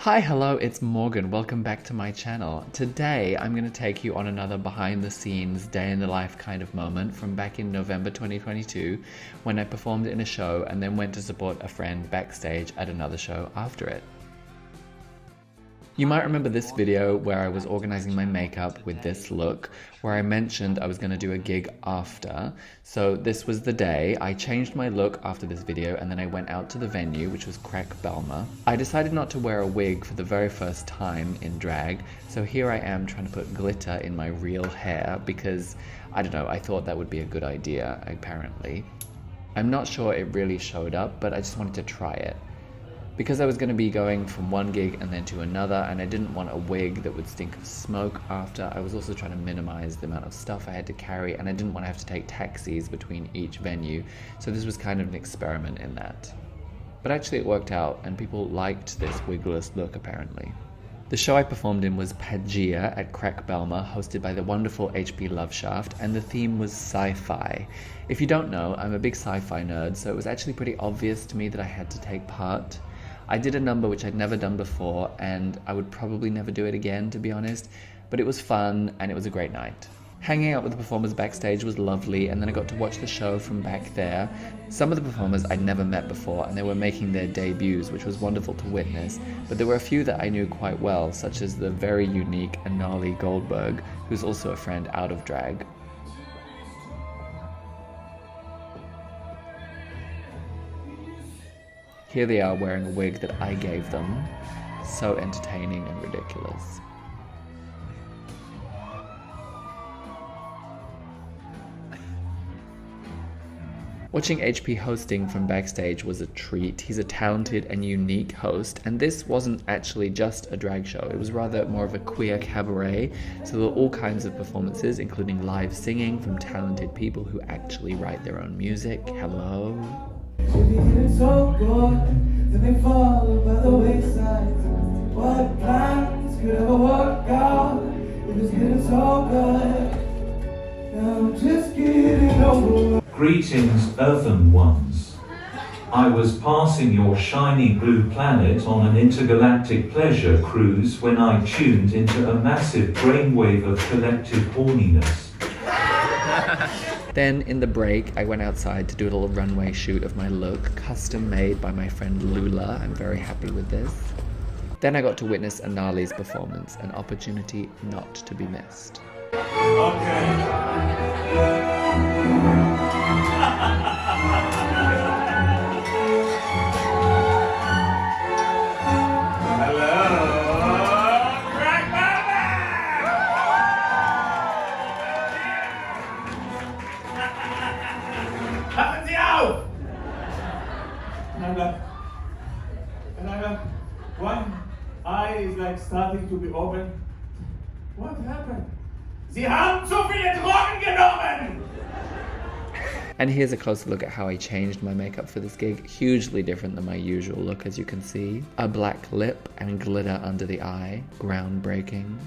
Hi, hello, it's Morgan. Welcome back to my channel. Today, I'm going to take you on another behind-the-scenes, day-in-the-life kind of moment from back in November 2022 when I performed in a show and then went to support a friend backstage at another show after it. You might remember this video where I was organizing my makeup with this look, where I mentioned I was going to do a gig after. So this was the day. I changed my look after this video and then I went out to the venue, which was Bellmer. I decided not to wear a wig for the very first time in drag, so here I am trying to put glitter in my real hair because, I don't know, I thought that would be a good idea, apparently. I'm not sure it really showed up, but I just wanted to try it. Because I was going to be going from one gig and then to another, and I didn't want a wig that would stink of smoke after, I was also trying to minimize the amount of stuff I had to carry, and I didn't want to have to take taxis between each venue, so this was kind of an experiment in that. But actually it worked out, and people liked this wigless look apparently. The show I performed in was Pangaea at Bellmer, hosted by the wonderful HP Loveshaft, and the theme was sci-fi. If you don't know, I'm a big sci-fi nerd, so it was actually pretty obvious to me that I had to take part. I did a number which I'd never done before, and I would probably never do it again, to be honest, but it was fun and it was a great night. Hanging out with the performers backstage was lovely, and then I got to watch the show from back there. Some of the performers I'd never met before, and they were making their debuts, which was wonderful to witness, but there were a few that I knew quite well, such as the very unique Anali Goldberg, who's also a friend out of drag. Here they are wearing a wig that I gave them. So entertaining and ridiculous. Watching HP hosting from backstage was a treat. He's a talented and unique host, and this wasn't actually just a drag show. It was rather more of a queer cabaret, so there were all kinds of performances, including live singing from talented people who actually write their own music. Hello? It's so good, then they fall by the wayside. What plans could ever work out? It was getting so good. Now I'm just getting over. Greetings, earthen ones. I was passing your shiny blue planet on an intergalactic pleasure cruise when I tuned into a massive brainwave of collective horniness. Then, in the break, I went outside to do a little runway shoot of my look, custom made by my friend Lula. I'm very happy with this. Then I got to witness Anali's performance, an opportunity not to be missed. One eye is like starting to be open. What happened? Sie haben zu viele Drogen genommen! And here's a closer look at how I changed my makeup for this gig. Hugely different than my usual look, as you can see. A black lip and glitter under the eye. Groundbreaking.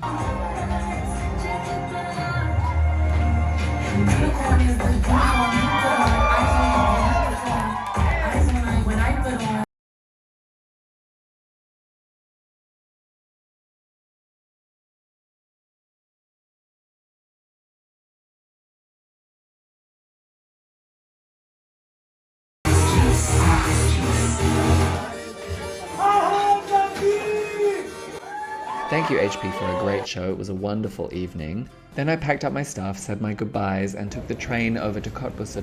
Thank you, HP, for a great show. It was a wonderful evening. Then I packed up my stuff, said my goodbyes, and took the train over to Cottbus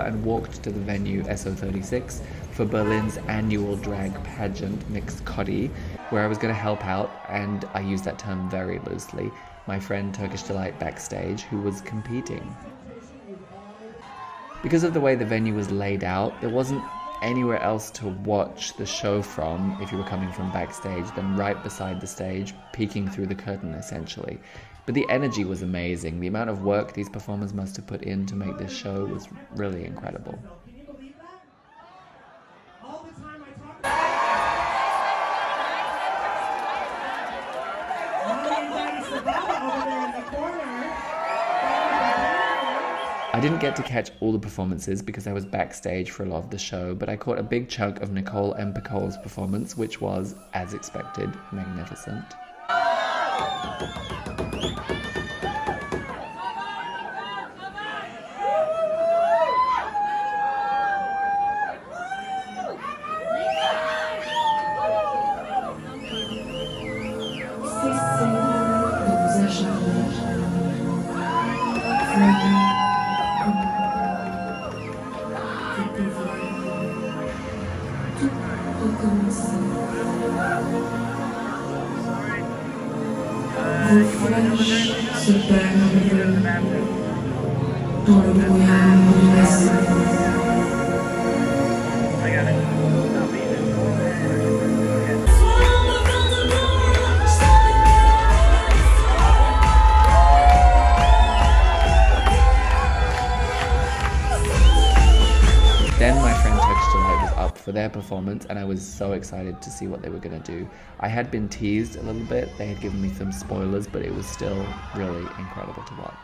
and walked to the venue SO36 for Berlin's annual drag pageant, Mx Kotti, where I was going to help out, and I use that term very loosely, my friend Turkish Delight backstage, who was competing. Because of the way the venue was laid out, there wasn't anywhere else to watch the show from if you were coming from backstage than right beside the stage, peeking through the curtain essentially. But the energy was amazing. The amount of work these performers must have put in to make this show was really incredible. Can you believe that? All the time I talk. Over there in the corner. I didn't get to catch all the performances because I was backstage for a lot of the show, but I caught a big chunk of Nicole and Picole's performance, which was, as expected, magnificent. Then my friend Turkish Delight was up for their performance, and I was so excited to see what they were going to do. I had been teased a little bit, they had given me some spoilers, but it was still really incredible to watch.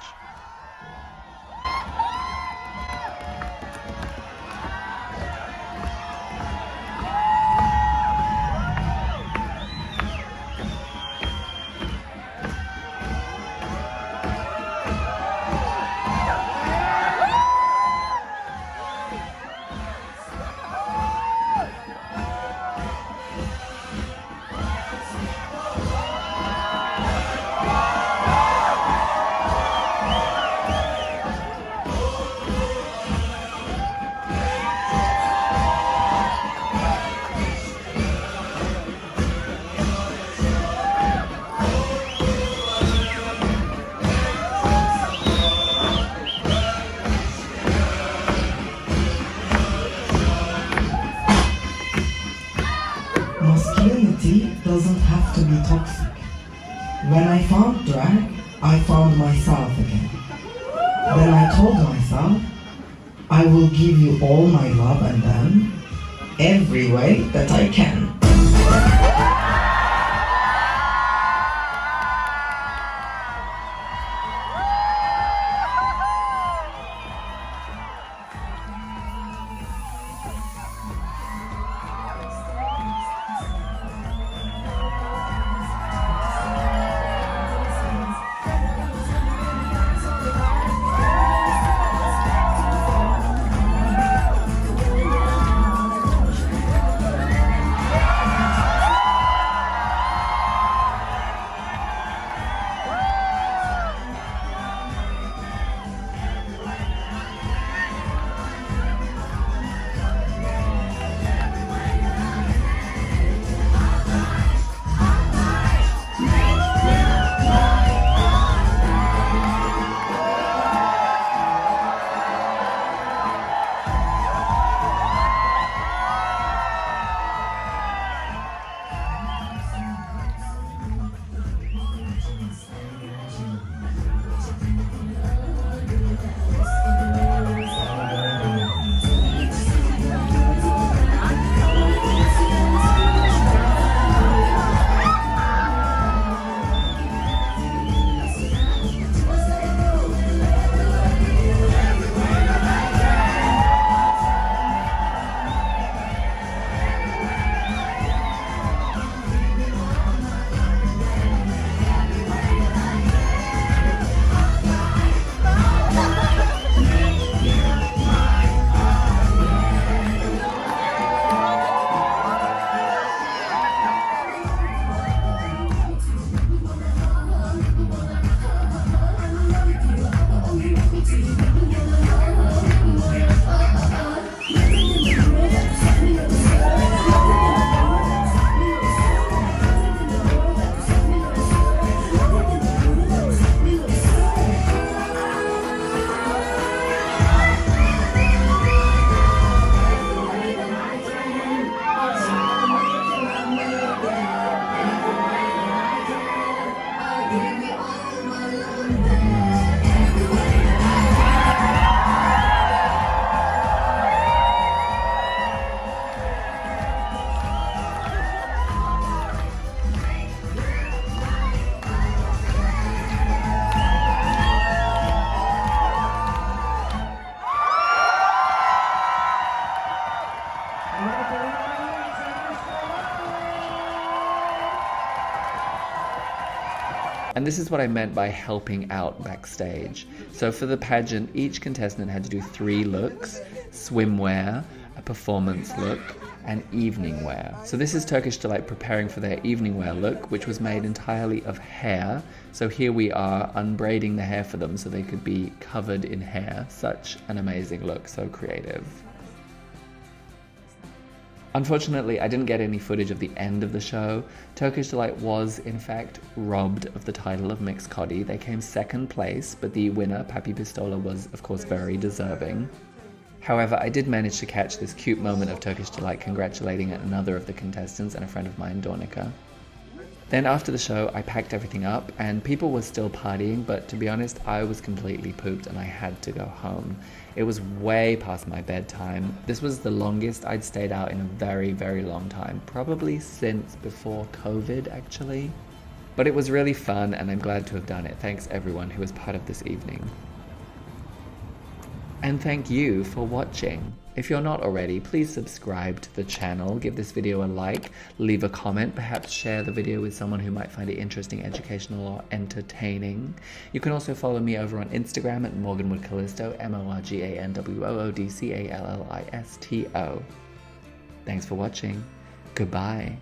Masculinity doesn't have to be toxic. When I found drag, I found myself again. Then I told myself, I will give you all my love and then, every way that I can. And this is what I meant by helping out backstage. So for the pageant, each contestant had to do 3 looks: swimwear, a performance look, and evening wear. So this is Turkish Delight preparing for their evening wear look, which was made entirely of hair. So here we are unbraiding the hair for them so they could be covered in hair. Such an amazing look, so creative. Unfortunately, I didn't get any footage of the end of the show. Turkish Delight was, in fact, robbed of the title of Mx Kotti. They came 2nd place, but the winner, Papi Pistola, was, of course, very deserving. However, I did manage to catch this cute moment of Turkish Delight congratulating another of the contestants and a friend of mine, Dornika. Then after the show, I packed everything up, and people were still partying, but to be honest, I was completely pooped and I had to go home. It was way past my bedtime. This was the longest I'd stayed out in a very, very long time, probably since before COVID, actually. But it was really fun, and I'm glad to have done it. Thanks everyone who was part of this evening. And thank you for watching. If you're not already, please subscribe to the channel, give this video a like, leave a comment, perhaps share the video with someone who might find it interesting, educational, or entertaining. You can also follow me over on Instagram at morganwoodcallisto, MorganWoodcallisto. Thanks for watching. Goodbye.